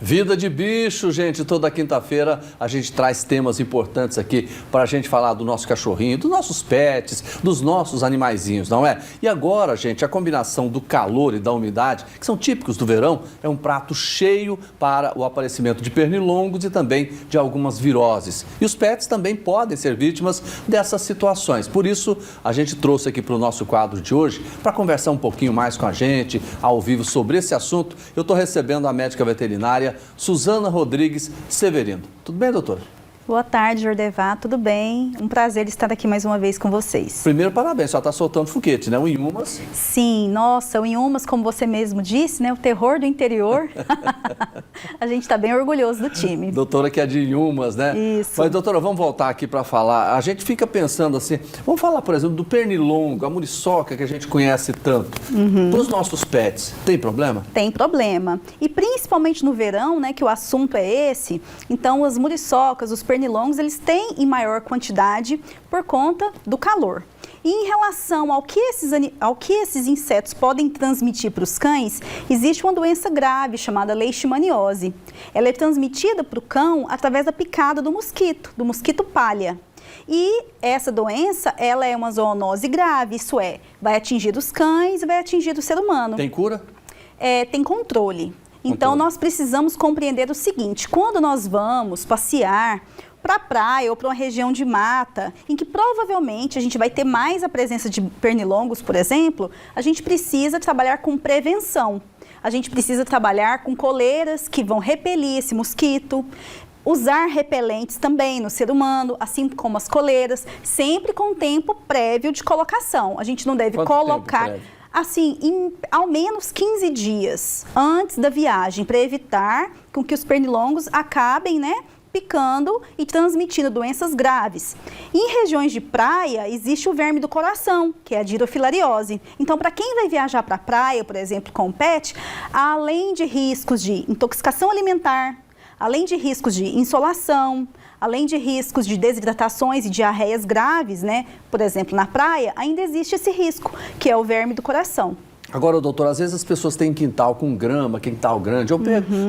Vida de bicho, gente. Toda quinta-feira a gente traz temas importantes aqui para a gente falar do nosso cachorrinho, dos nossos pets, dos nossos animaizinhos, não é? E agora, gente, a combinação do calor e da umidade, que são típicos do verão, é um prato cheio para o aparecimento de pernilongos e também de algumas viroses. E os pets também podem ser vítimas dessas situações. Por isso, a gente trouxe aqui para o nosso quadro de hoje, para conversar um pouquinho mais com a gente, ao vivo, sobre esse assunto. Eu estou recebendo a médica veterinária Suzana Rodrigues Severino. Tudo bem, doutora? Boa tarde, Jordevá. Tudo bem? Um prazer estar aqui mais uma vez com vocês. Primeiro, parabéns. Só está soltando foguete, né? O Inhumas. Sim, nossa, o Inhumas, como você mesmo disse, né? O terror do interior. A gente está bem orgulhoso do time. Doutora que é de Inhumas, né? Isso. Mas, doutora, vamos voltar aqui para falar. A gente fica pensando assim, vamos falar, por exemplo, do pernilongo, a muriçoca que a gente conhece tanto. Para os nossos pets, tem problema? Tem problema. E principalmente no verão, né, que o assunto é esse, então as muriçocas, os pernilongos, eles têm em maior quantidade por conta do calor. E em relação ao que esses insetos podem transmitir para os cães, existe uma doença grave chamada leishmaniose. Ela é transmitida para o cão através da picada do mosquito palha. E essa doença, ela é uma zoonose grave, isso é, vai atingir os cães e vai atingir o ser humano. Tem cura? Tem controle. Então, nós precisamos compreender o seguinte: quando nós vamos passear para a praia ou para uma região de mata, em que provavelmente a gente vai ter mais a presença de pernilongos, por exemplo, a gente precisa trabalhar com prevenção. A gente precisa trabalhar com coleiras que vão repelir esse mosquito, usar repelentes também no ser humano, assim como as coleiras, sempre com tempo prévio de colocação. A gente não deve colocar assim, ao menos 15 dias antes da viagem, para evitar com que os pernilongos acabem, né, picando e transmitindo doenças graves. Em regiões de praia, existe o verme do coração, que é a dirofilariose. Então, para quem vai viajar para a praia, por exemplo, com o pet, além de riscos de intoxicação alimentar, além de riscos de insolação, além de riscos de desidratações e diarreias graves, né? Por exemplo, na praia, ainda existe esse risco, que é o verme do coração. Agora, doutor, às vezes as pessoas têm quintal com grama, quintal grande, ou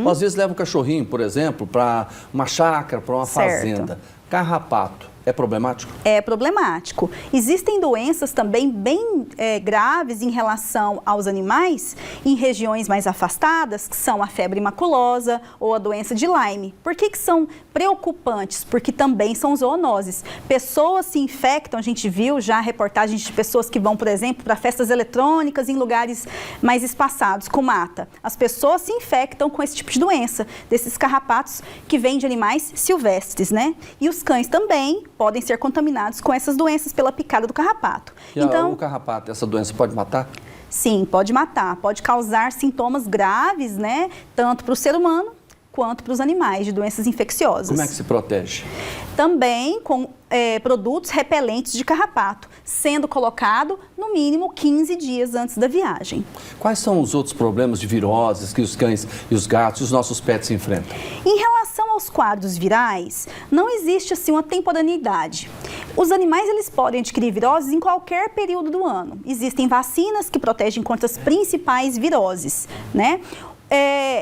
às vezes levam o cachorrinho, por exemplo, para uma chácara, para uma fazenda. Carrapato. É problemático? É problemático. Existem doenças também bem graves em relação aos animais, em regiões mais afastadas, que são a febre maculosa ou a doença de Lyme. Por que são preocupantes? Porque também são zoonoses. Pessoas se infectam, a gente viu já reportagens de pessoas que vão, por exemplo, para festas eletrônicas em lugares mais espaçados, com mata. As pessoas se infectam com esse tipo de doença, desses carrapatos que vêm de animais silvestres, né? E os cães também podem ser contaminados com essas doenças pela picada do carrapato. E então, o carrapato, essa doença pode matar? Sim, pode matar. Pode causar sintomas graves, né? Tanto para o ser humano quanto para os animais, de doenças infecciosas. Como é que se protege? Também com produtos repelentes de carrapato, sendo colocado no mínimo 15 dias antes da viagem. Quais são os outros problemas de viroses que os cães e os gatos e os nossos pets enfrentam? Em relação aos quadros virais, não existe assim uma temporaneidade. Os animais eles podem adquirir viroses em qualquer período do ano. Existem vacinas que protegem contra as principais viroses, né?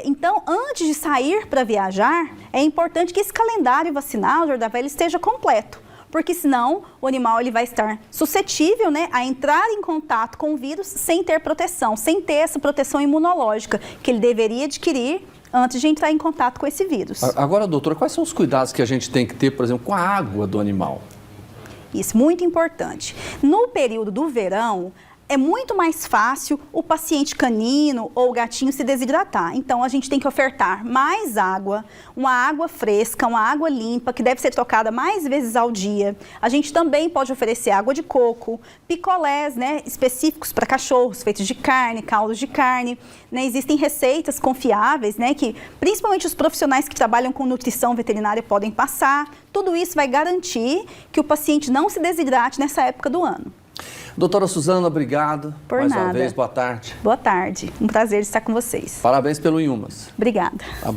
Então, antes de sair para viajar, é importante que esse calendário vacinal, Jordavá, ele esteja completo. Porque senão o animal ele vai estar suscetível, né, a entrar em contato com o vírus sem ter proteção, sem ter essa proteção imunológica que ele deveria adquirir antes de entrar em contato com esse vírus. Agora, doutora, quais são os cuidados que a gente tem que ter, por exemplo, com a água do animal? Isso, muito importante. No período do verão, é muito mais fácil o paciente canino ou o gatinho se desidratar. Então, a gente tem que ofertar mais água, uma água fresca, uma água limpa, que deve ser trocada mais vezes ao dia. A gente também pode oferecer água de coco, picolés, né, específicos para cachorros, feitos de carne, caldos de carne. Né, existem receitas confiáveis, né, que principalmente os profissionais que trabalham com nutrição veterinária podem passar. Tudo isso vai garantir que o paciente não se desidrate nessa época do ano. Doutora Suzana, obrigado. Por mais nada. uma vez, boa tarde. Boa tarde. Um prazer estar com vocês. Parabéns pelo Inhumas. Obrigada.